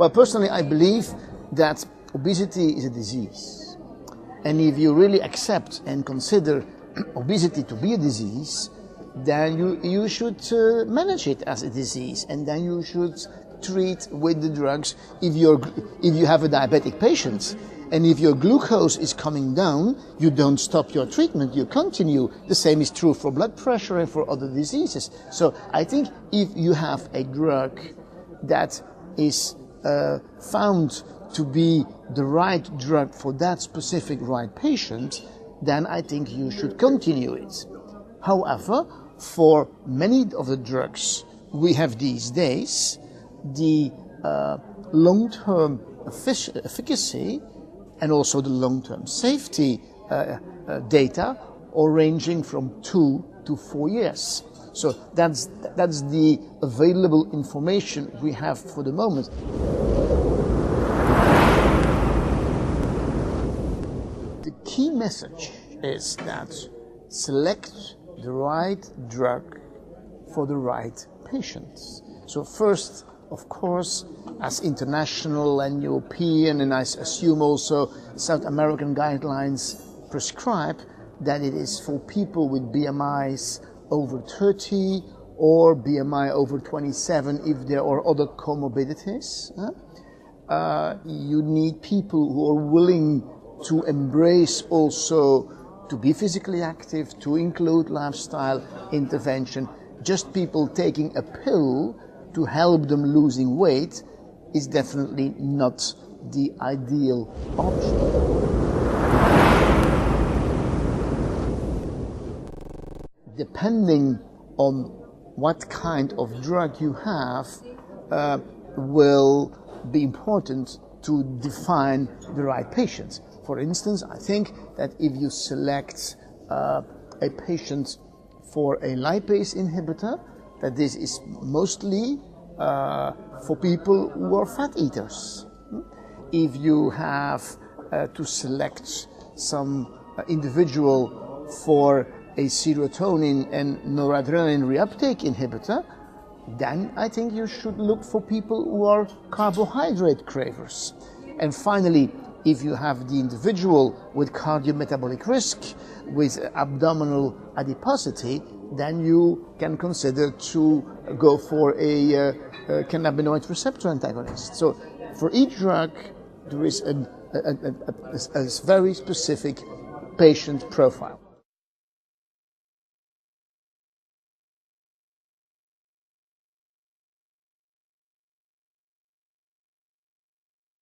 Well, personally, I believe that obesity is a disease. And if you really accept and consider obesity to be a disease, then you should manage it as a disease, and then you should treat with the drugs. If you have a diabetic patient, and if your glucose is coming down, you don't stop your treatment, you continue. The same is true for blood pressure and for other diseases. So I think if you have a drug that is found to be the right drug for that specific right patient, then I think you should continue it. However, for many of the drugs we have these days, the long-term efficacy and also the long-term safety data are ranging from 2 to 4 years. So that's the available information we have for the moment. The key message is that select the right drug for the right patients. So first, of course, as international and European, and I assume also South American guidelines prescribe, that it is for people with BMIs over 30 or BMI over 27 if there are other comorbidities. You need people who are willing to embrace also to be physically active, to include lifestyle intervention. Just people taking a pill to help them losing weight is definitely not the ideal option. Depending on what kind of drug you have will be important to define the right patients. For instance, I think that if you select a patient for a lipase inhibitor, that this is mostly for people who are fat eaters. If you have to select some individual for a serotonin and noradrenaline reuptake inhibitor, then I think you should look for people who are carbohydrate cravers. And finally, if you have the individual with cardiometabolic risk, with abdominal adiposity, then you can consider to go for a cannabinoid receptor antagonist. So for each drug, there is a very specific patient profile.